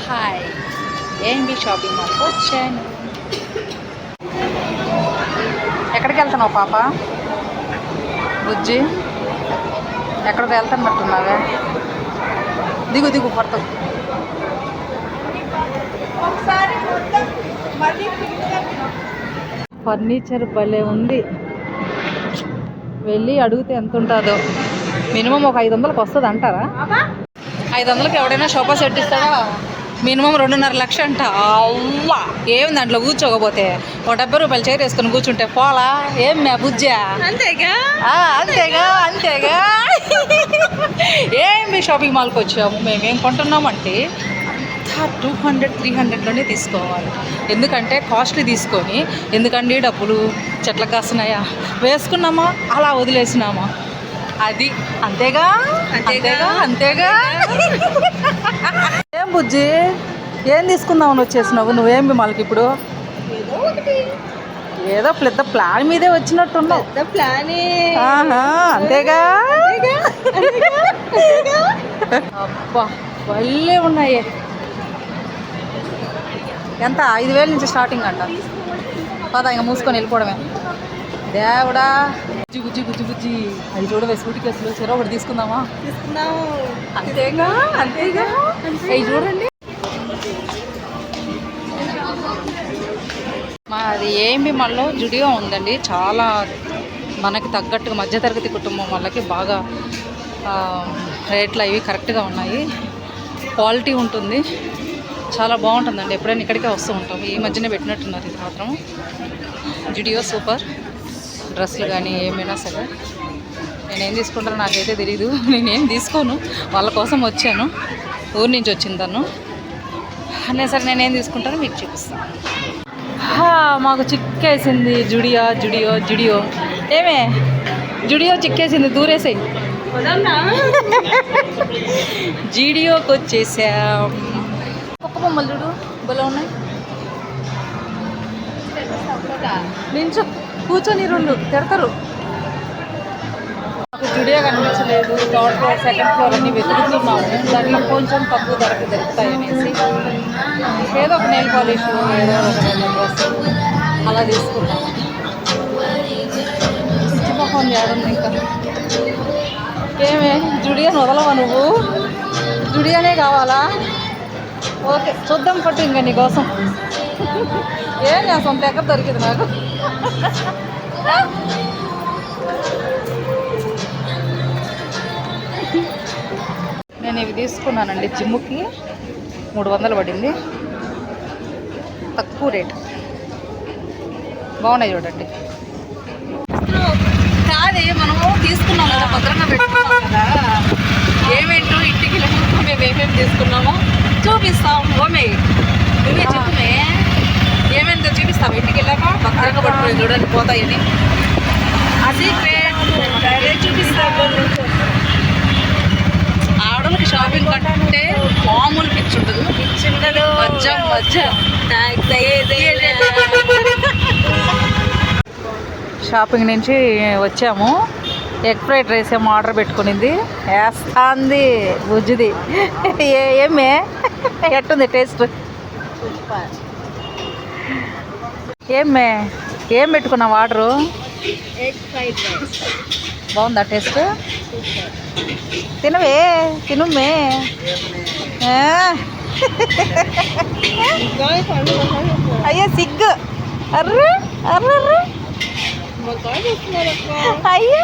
Hi AMB shopping మాల్కి వచ్చాను. ఎక్కడికి వెళ్తున్నావు పాప? బుజ్జి ఎక్కడికి వెళ్తున్నట్టున్నావే? దిగు దిగు పడతావు. ఫర్నిచర్ భలే ఉంది. వెళ్ళి అడిగితే ఎంత ఉంటుందో. మినిమం ఒక 500కి వస్తుంది అంటారా? 500కి ఎవడైనా సోఫా సెట్ ఇస్తాడా? మినిమం 2.5 లక్షలు అంట. అవ్వా ఏం దాంట్లో కూర్చోకపోతే ఒక 70 రూపాయలు చైర్ వేసుకొని కూర్చుంటే పోలా ఏం మే బుజ్జా? అంతేగా అంతేగా అంతేగా. ఏం మీ షాపింగ్ మాల్కి వచ్చాము. మేమేం కొంటున్నామంటే 200-300లోనే తీసుకోవాలి. ఎందుకంటే కాస్ట్లీ తీసుకొని ఎందుకండి డబ్బులు చెట్ల కాస్తున్నాయా? వేసుకున్నామా అలా వదిలేసినామా? అది అంతేగా అంతేగా అంతేగా. ఏం బుజ్జి ఏం తీసుకుందామని వచ్చేసినావు? నువ్వేం మాలకి ఇప్పుడు ఏదో పెద్ద ప్లాన్ మీదే వచ్చినట్టున్నావు. అంతేగా. అబ్బా భలే ఉన్నాయి. ఎంత? 5,000 నుంచి స్టార్టింగ్ అంట. పదా ఇంకా మూసుకొని వెళ్ళిపోవడమే. దేవుడా బుజ్జి బుజ్జి బుజ్జి అది చూడవే. సూటి కేసులు చెరో ఒకటి తీసుకుందామా? అంతేగా అంతేగా. అవి చూడండి. మాది ఏఎంబి మాల్లో జుడియో ఉందండి. చాలా మనకి తగ్గట్టుగా మధ్యతరగతి కుటుంబం వాళ్ళకి బాగా రేట్లు అవి కరెక్ట్గా ఉన్నాయి. క్వాలిటీ ఉంటుంది. చాలా బాగుంటుందండి. ఎప్పుడైనా ఇక్కడికే వస్తూ ఉంటాం. ఈ మధ్యనే పెట్టినట్టున్నారు ఇది మాత్రం. జుడియో సూపర్. డ్రెస్సులు కానీ ఏమైనా సరే నేనేం తీసుకుంటానో నాకైతే తెలీదు. నేనేం తీసుకోను. వాళ్ళ కోసం వచ్చాను. ఊరి నుంచి వచ్చింది తను అనే సరే నేనేం తీసుకుంటానో మీకు చూపిస్తాను. మాకు చిక్కేసింది జుడియో జుడియో జుడియో. ఏమే జుడియో చిక్కేసింది. దూరేసాయి. జుడియోకి వచ్చేసాం. కుక్క బొమ్మలు చూడు భలే ఉన్నాయి. నించో కూర్చొని రెండు తిడతారు. నాకు జుడియో కనిపించలేదు. థర్డ్ ఫ్లోర్ సెకండ్ ఫ్లోర్ అన్ని వెతుకుతున్నాము. దాంట్లో కొంచెం తక్కువ ధరకు దొరుకుతాయి అనేసి ఏదో ఒక నెయిల్ పాలిష్ ఏదో ఒక డ్రెస్ అలా తీసుకున్నాము. పిచ్చిమొహం చేయాలి ఇంకా. ఏమే జుడియోని వదలవా నువ్వు? జుడియోనే కావాలా? ఓకే చూద్దాం పట్టు ఇంకా నీకోసం. ఏం చేస్తాం దగ్గర దొరికింది నాకు. నేను ఇవి తీసుకున్నానండి. జిమ్ముకి 300 పడింది. తక్కువ రేట్. బాగున్నాయి చూడండి. కాదే మనము తీసుకున్నాం కదా, భద్రంగా పెట్టుకున్నాం కదా. ఏమేంటో ఇంటికి మేము ఏమేమి తీసుకున్నామో చూపిస్తాం. ఓమే నువ్వే చెప్పుమే ఏమేంటో చూపిస్తాం. ఇంటికి వెళ్ళాక భద్రంగా పట్టుకుని చూడండి పోతాయని. అది చూపిస్తాము. ఆడోళ్ళకి షాపింగ్ కంటే మామూలు పిచ్చి ఉండదు. మధ్య మధ్య షాపింగ్ నుంచి వచ్చాము. ఎగ్ ఫ్రైడ్ రైస్ ఏమో ఆర్డర్ పెట్టుకునింది. వేస్తుంది బుజ్జిది. ఏమే ఎట్టుంది టేస్ట్? ఏమే ఏం పెట్టుకున్నావు ఆర్డరు? Egg fried rice. బాగుందా టేస్ట్? తినవే తినుమే. అయ్యో సిగ్గు. అర్రే అర్రర్రే అయ్యో.